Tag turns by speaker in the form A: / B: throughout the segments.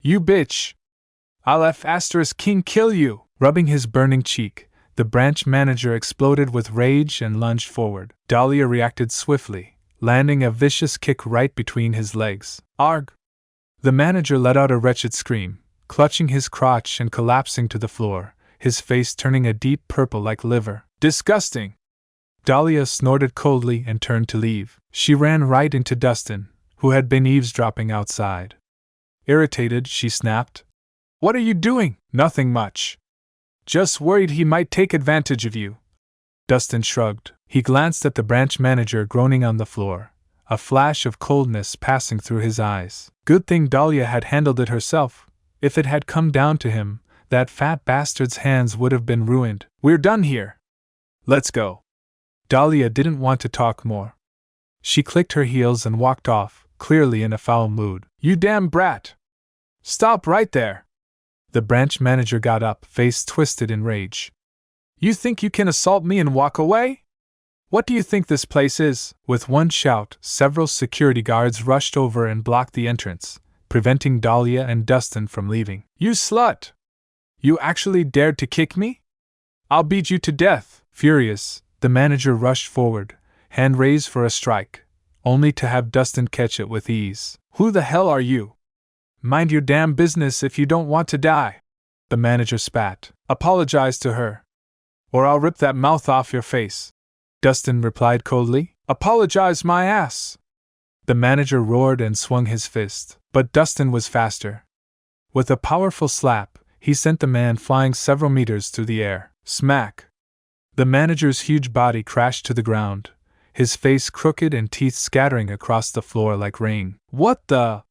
A: You bitch! I'll F***king kill you! Rubbing his burning cheek, the branch manager exploded with rage and lunged forward. Dahlia reacted swiftly, landing a vicious kick right between his legs. Arg! The manager let out a wretched scream, clutching his crotch and collapsing to the floor, his face turning a deep purple like liver. Disgusting! Dahlia snorted coldly and turned to leave. She ran right into Dustin, who had been eavesdropping outside. Irritated, she snapped, "What are you doing?" "Nothing much. Just worried he might take advantage of you." Dustin shrugged. He glanced at the branch manager groaning on the floor, a flash of coldness passing through his eyes. Good thing Dahlia had handled it herself. If it had come down to him, that fat bastard's hands would have been ruined. "We're done here. Let's go." Dahlia didn't want to talk more. She clicked her heels and walked off, clearly in a foul mood. "You damn brat! Stop right there!" The branch manager got up, face twisted in rage. "You think you can assault me and walk away? What do you think this place is?" With one shout, several security guards rushed over and blocked the entrance, preventing Dahlia and Dustin from leaving. "You slut! You actually dared to kick me? I'll beat you to death!" Furious, the manager rushed forward, hand raised for a strike, only to have Dustin catch it with ease. "Who the hell are you? Mind your damn business if you don't want to die," the manager spat. "Apologize to her, or I'll rip that mouth off your face." Dustin replied coldly. "Apologize my ass!" The manager roared and swung his fist, but Dustin was faster. With a powerful slap, he sent the man flying several meters through the air. Smack! The manager's huge body crashed to the ground, his face crooked and teeth scattering across the floor like rain. "What the?"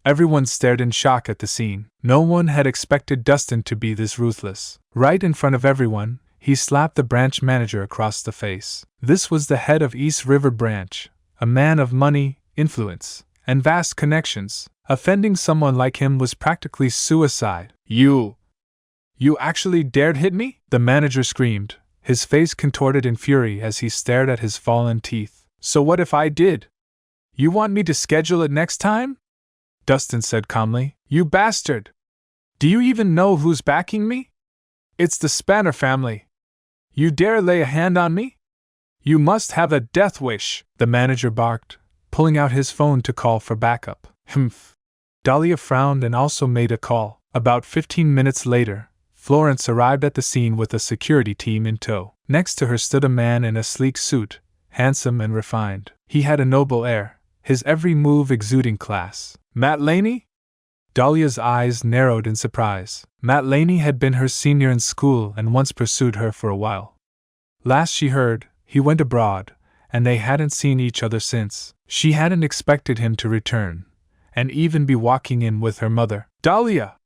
A: Everyone stared in shock at the scene. No one had expected Dustin to be this ruthless. Right in front of everyone, he slapped the branch manager across the face. This was the head of East River Branch, a man of money, influence, and vast connections. Offending someone like him was practically suicide. You actually dared hit me?" the manager screamed, his face contorted in fury as he stared at his fallen teeth. "So what if I did? You want me to schedule it next time?" Dustin said calmly. "You bastard! Do you even know who's backing me? It's the Spanner family. You dare lay a hand on me? You must have a death wish," the manager barked, pulling out his phone to call for backup. "Humph." Dahlia frowned and also made a call. About 15 minutes later, Florence arrived at the scene with a security team in tow. Next to her stood a man in a sleek suit, handsome and refined. He had a noble air, his every move exuding class. "Matt Laney?" Dahlia's eyes narrowed in surprise. Matt Laney had been her senior in school and once pursued her for a while. Last she heard, he went abroad, and they hadn't seen each other since. She hadn't expected him to return, and even be walking in with her mother. "Dahlia!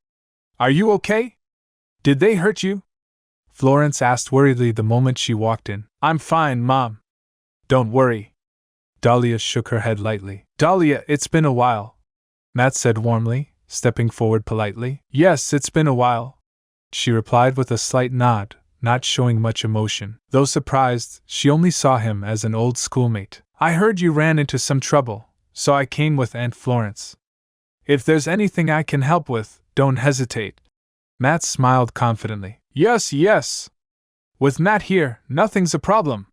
A: Are you okay? Did they hurt you?" Florence asked worriedly the moment she walked in. "I'm fine, Mom. Don't worry." Dahlia shook her head lightly. "Dahlia, it's been a while," Matt said warmly, stepping forward politely. "Yes, it's been a while," she replied with a slight nod, not showing much emotion. Though surprised, she only saw him as an old schoolmate. "I heard you ran into some trouble, so I came with Aunt Florence. If there's anything I can help with, don't hesitate." Matt smiled confidently. Yes. With Matt here, nothing's a problem."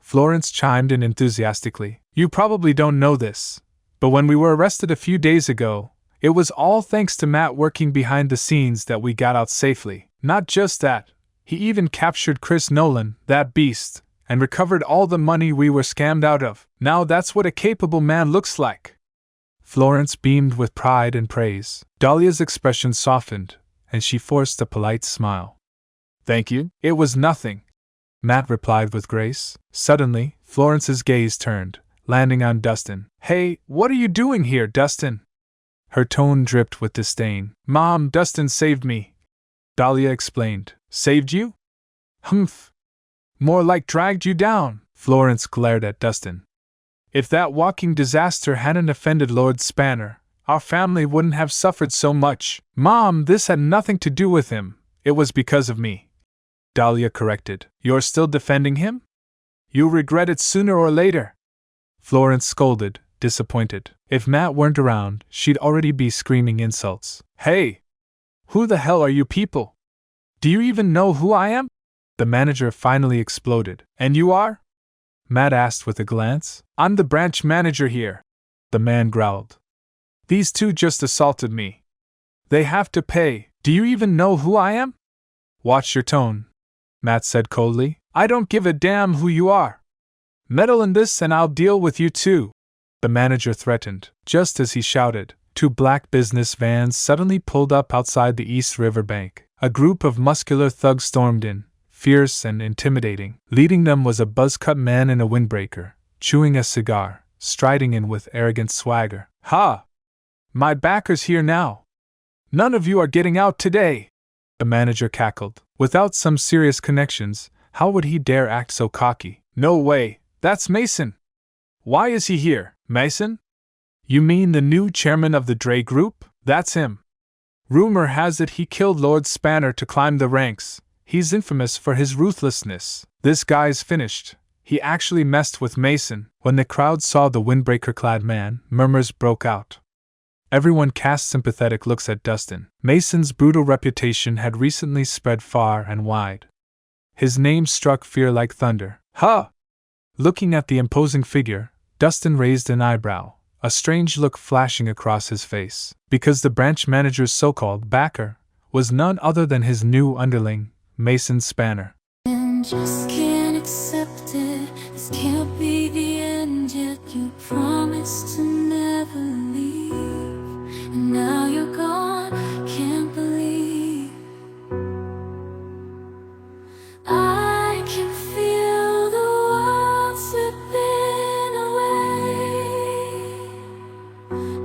A: Florence chimed in enthusiastically. "You probably don't know this, but when we were arrested a few days ago, it was all thanks to Matt working behind the scenes that we got out safely. Not just that, he even captured Chris Nolan, that beast, and recovered all the money we were scammed out of. Now that's what a capable man looks like." Florence beamed with pride and praise. Dahlia's expression softened, and she forced a polite smile. "Thank you, it was nothing," Matt replied with grace. Suddenly, Florence's gaze turned, landing on Dustin. "Hey, what are you doing here, Dustin?" Her tone dripped with disdain. "Mom, Dustin saved me," Dahlia explained. "Saved you? Humph. More like dragged you down." Florence glared at Dustin. "If that walking disaster hadn't offended Lord Spanner, our family wouldn't have suffered so much." "Mom, this had nothing to do with him. It was because of me," Dahlia corrected. "You're still defending him? You'll regret it sooner or later," Florence scolded, disappointed. If Matt weren't around, she'd already be screaming insults. Hey! Who the hell are you people? Do you even know who I am? The manager finally exploded. And you are? Matt asked with a glance. I'm the branch manager here, the man growled. These two just assaulted me. They have to pay. Do you even know who I am? Watch your tone, Matt said coldly. I don't give a damn who you are. Meddle in this and I'll deal with you too, the manager threatened. Just as he shouted, two black business vans suddenly pulled up outside the East River Bank. A group of muscular thugs stormed in, fierce and intimidating. Leading them was a buzz-cut man in a windbreaker, chewing a cigar, striding in with arrogant swagger. Ha! My backer's here now. None of you are getting out today, the manager cackled. Without some serious connections, how would he dare act so cocky? No way, that's Mason. Why is he here, Mason? You mean the new chairman of the Dre Group? That's him. Rumor has it he killed Lord Spanner to climb the ranks. He's infamous for his ruthlessness. This guy's finished. He actually messed with Mason. When the crowd saw the windbreaker-clad man, murmurs broke out. Everyone cast sympathetic looks at Dustin. Mason's brutal reputation had recently spread far and wide. His name struck fear like thunder. Huh! Looking at the imposing figure, Dustin raised an eyebrow, a strange look flashing across his face, because the branch manager's so-called backer was none other than his new underling, Mason Spanner.
B: And just can't accept it. This can't be the end yet. You promised to never leave, and now you're gone. Can't believe I can feel the world slipping away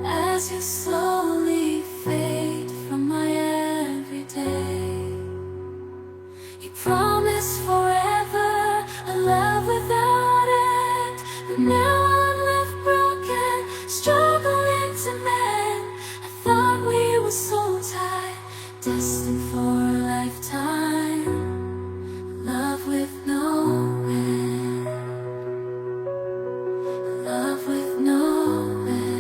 B: as you slowly fade from my everyday. You promised forever a love without end, but now I'm left broken, struggling to mend. I thought we were so tied, destined for a lifetime, love with no end, love with no end.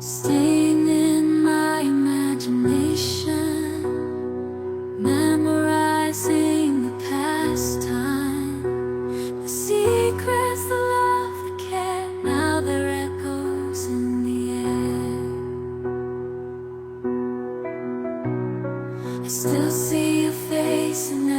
B: Staying in my imagination, memorizing the past time, the secrets, the love, the care. Now they're echoes in the air. I still see your face in